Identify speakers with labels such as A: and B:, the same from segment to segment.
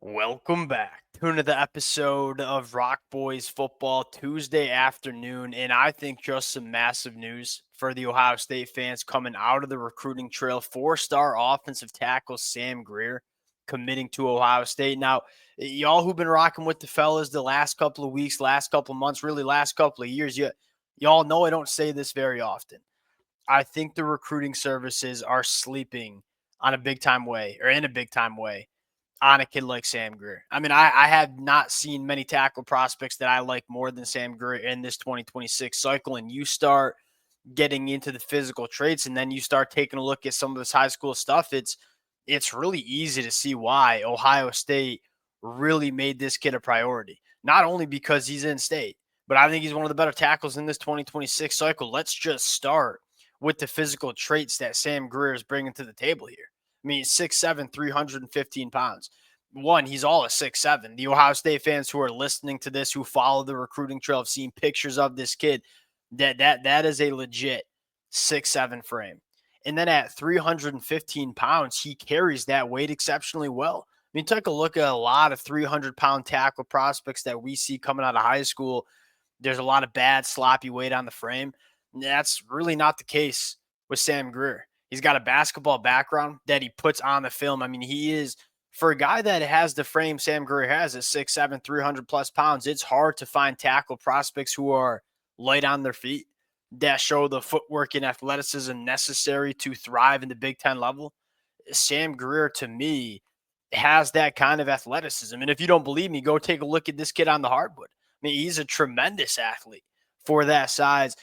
A: Welcome back to another episode of Rock Boys Football Tuesday afternoon. And I think just some massive news for the Ohio State fans coming out of the recruiting trail. Four-star offensive tackle Sam Greer committing to Ohio State. Now, y'all who've been rocking with the fellas the last couple of weeks, last couple of months, really last couple of years, y'all know I don't say this very often. I think the recruiting services are sleeping on a big time way or in a big time way on a kid like Sam Greer. I mean, I have not seen many tackle prospects that I like more than Sam Greer in this 2026 cycle. And you start getting into the physical traits, and then you start taking a look at some of this high school stuff. It's really easy to see why Ohio State really made this kid a priority. Not only because he's in state, but I think he's one of the better tackles in this 2026 cycle. Let's just start with the physical traits that Sam Greer is bringing to the table here. I mean, 6'7", 315 pounds. One, he's all a 6'7". The Ohio State fans who are listening to this, who follow the recruiting trail, have seen pictures of this kid. That is a legit 6'7" frame. And then at 315 pounds, he carries that weight exceptionally well. I mean, take a look at a lot of 300-pound tackle prospects that we see coming out of high school. There's a lot of bad, sloppy weight on the frame. That's really not the case with Sam Greer. He's got a basketball background that he puts on the film. I mean, he is, for a guy that has the frame Sam Greer has at 6'7", 300 plus pounds, it's hard to find tackle prospects who are light on their feet, that show the footwork and athleticism necessary to thrive in the Big Ten level. Sam Greer, to me, has that kind of athleticism. And if you don't believe me, go take a look at this kid on the hardwood. I mean, he's a tremendous athlete for that size.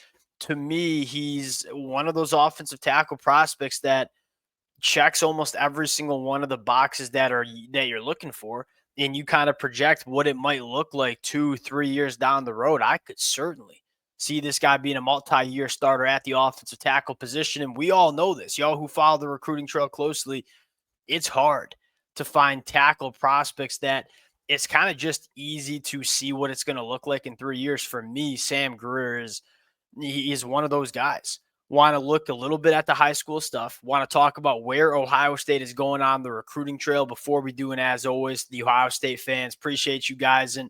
A: To me, he's one of those offensive tackle prospects that checks almost every single one of the boxes that you're looking for, and you kind of project what it might look like 2-3 years down the road. I could certainly see this guy being a multi-year starter at the offensive tackle position, and we all know this. Y'all who follow the recruiting trail closely, it's hard to find tackle prospects that it's kind of just easy to see what it's going to look like in 3 years. For me, Sam Greer is one of those guys. Want to look a little bit at the high school stuff, want to talk about where Ohio State is going on the recruiting trail before we do. And as always, the Ohio State fans, appreciate you guys. And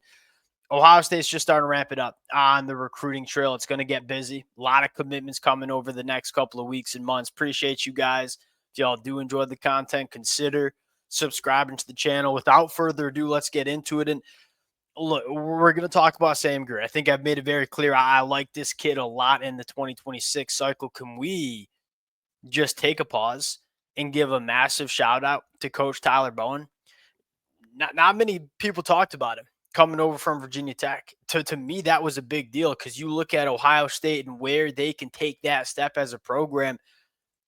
A: Ohio State's just starting to ramp it up on the recruiting trail. It's going to get busy. A lot of commitments coming over the next couple of weeks and months. Appreciate you guys. If y'all do enjoy the content, consider subscribing to the channel. Without further ado, let's get into it. And look, we're going to talk about Sam Greer. I think I've made it very clear. I like this kid a lot in the 2026 cycle. Can we just take a pause and give a massive shout out to Coach Tyler Bowen? Not many people talked about him coming over from Virginia Tech. To me, that was a big deal because you look at Ohio State and where they can take that step as a program.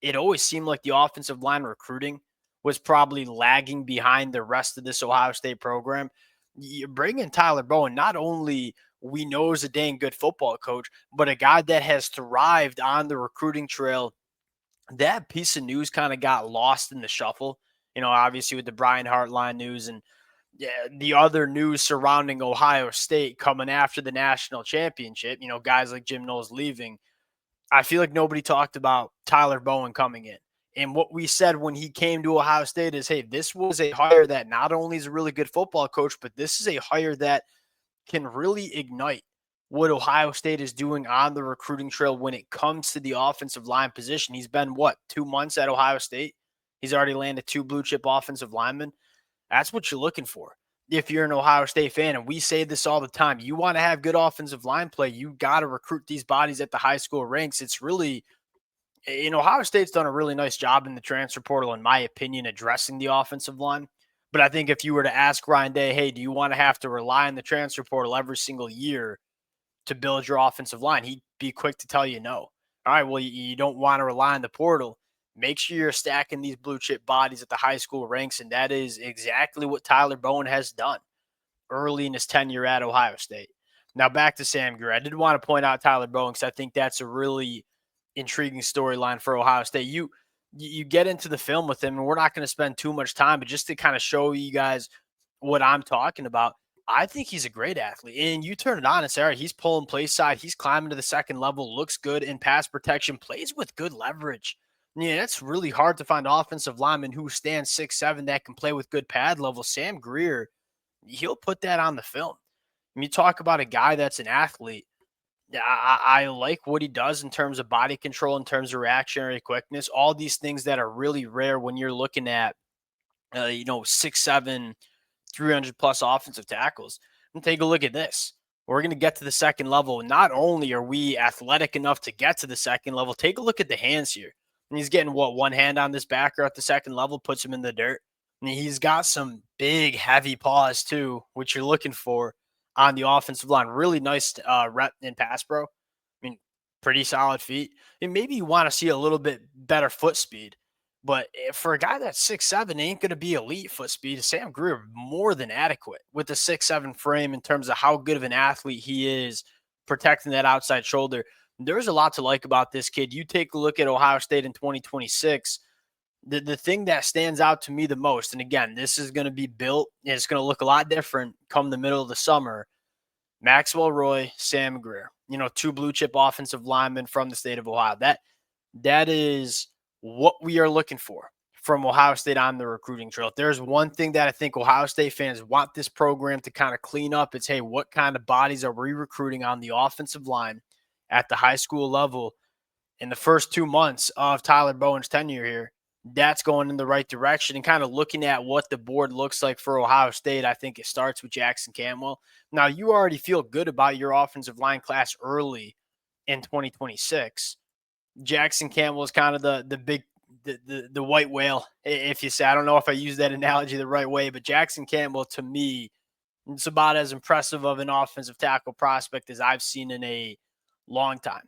A: It always seemed like the offensive line recruiting was probably lagging behind the rest of this Ohio State program. You bring in Tyler Bowen, not only we know is a dang good football coach, but a guy that has thrived on the recruiting trail. That piece of news kind of got lost in the shuffle, obviously with the Brian Hartline news and the other news surrounding Ohio State coming after the national championship, guys like Jim Knowles leaving. I feel like nobody talked about Tyler Bowen coming in. And what we said when he came to Ohio State is, hey, this was a hire that not only is a really good football coach, but this is a hire that can really ignite what Ohio State is doing on the recruiting trail when it comes to the offensive line position. He's been, 2 months at Ohio State? He's already landed 2 blue chip offensive linemen. That's what you're looking for if you're an Ohio State fan. And we say this all the time. You want to have good offensive line play, you got to recruit these bodies at the high school ranks. It's really, Ohio State's done a really nice job in the transfer portal, in my opinion, addressing the offensive line. But I think if you were to ask Ryan Day, hey, do you want to have to rely on the transfer portal every single year to build your offensive line? He'd be quick to tell you no. All right, well, you don't want to rely on the portal. Make sure you're stacking these blue chip bodies at the high school ranks, and that is exactly what Tyler Bowen has done early in his tenure at Ohio State. Now back to Sam Greer. I did want to point out Tyler Bowen because I think that's a really intriguing storyline for Ohio State. You get into the film with him, and we're not going to spend too much time, but just to kind of show you guys what I'm talking about, I think he's a great athlete. And you turn it on and say, all right, he's pulling play side. He's climbing to the second level, looks good in pass protection, plays with good leverage Yeah, it's really hard to find offensive linemen who stand 6'7" that can play with good pad level. Sam Greer, he'll put that on the film. When you talk about a guy that's an athlete, yeah, I like what he does in terms of body control, in terms of reactionary quickness, all these things that are really rare when you're looking at, 6'7", 300 plus offensive tackles. And take a look at this. We're going to get to the second level. Not only are we athletic enough to get to the second level, take a look at the hands here. And he's getting what, one hand on this backer at the second level, puts him in the dirt. And he's got some big, heavy paws too, which you're looking for on the offensive line. Really nice rep in pass pro. I mean, pretty solid feet. And maybe you want to see a little bit better foot speed. But for a guy that's 6'7", ain't going to be elite foot speed. Sam Greer more than adequate with the 6'7" frame in terms of how good of an athlete he is protecting that outside shoulder. There's a lot to like about this kid. You take a look at Ohio State in 2026. The thing that stands out to me the most, and again, this is going to be built, and it's going to look a lot different come the middle of the summer. Maxwell Roy, Sam Greer, two blue chip offensive linemen from the state of Ohio. That is what we are looking for from Ohio State on the recruiting trail. If there's one thing that I think Ohio State fans want this program to kind of clean up, it's, hey, what kind of bodies are we recruiting on the offensive line at the high school level in the first 2 months of Tyler Bowen's tenure here? That's going in the right direction. And kind of looking at what the board looks like for Ohio State, I think it starts with Jackson Cantwell. Now, you already feel good about your offensive line class early in 2026. Jackson Campbell is kind of the big the white whale, if you say. I don't know if I use that analogy the right way, but Jackson Campbell, to me, it's about as impressive of an offensive tackle prospect as I've seen in a long time.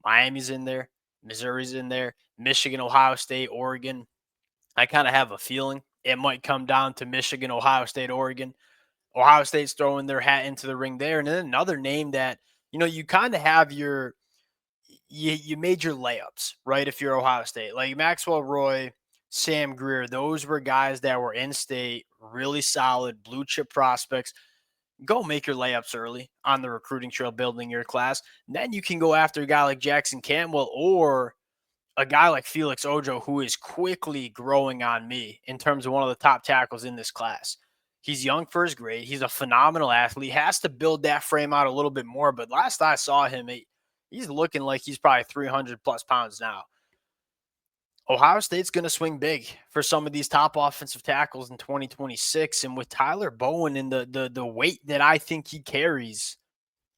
A: Miami's in there, Missouri's in there, Michigan, Ohio State, Oregon. I kind of have a feeling it might come down to Michigan, Ohio State, Oregon. Ohio State's throwing their hat into the ring there. And then another name that, you kind of have you made your layups, right? If you're Ohio State, like Maxwell Roy, Sam Greer, those were guys that were in state, really solid blue chip prospects. Go make your layups early on the recruiting trail, building your class. And then you can go after a guy like Jackson Campbell or a guy like Felix Ojo, who is quickly growing on me in terms of one of the top tackles in this class. He's young for his grade. He's a phenomenal athlete. He has to build that frame out a little bit more. But last I saw him, he's looking like he's probably 300 plus pounds now. Ohio State's going to swing big for some of these top offensive tackles in 2026. And with Tyler Bowen and the weight that I think he carries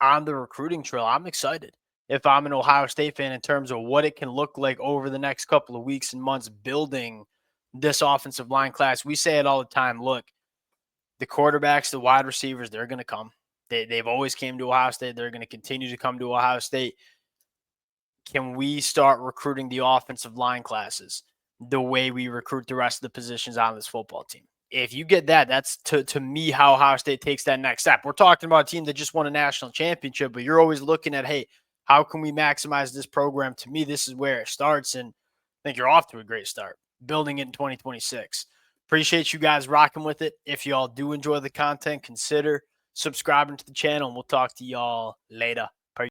A: on the recruiting trail, I'm excited if I'm an Ohio State fan in terms of what it can look like over the next couple of weeks and months building this offensive line class. We say it all the time. Look, the quarterbacks, the wide receivers, they're going to come. They've always came to Ohio State. They're going to continue to come to Ohio State. Can we start recruiting the offensive line classes the way we recruit the rest of the positions on this football team? If you get that, that's to me how Ohio State takes that next step. We're talking about a team that just won a national championship, but you're always looking at, hey, how can we maximize this program? To me, this is where it starts, and I think you're off to a great start building it in 2026. Appreciate you guys rocking with it. If y'all do enjoy the content, consider subscribing to the channel, and we'll talk to y'all later.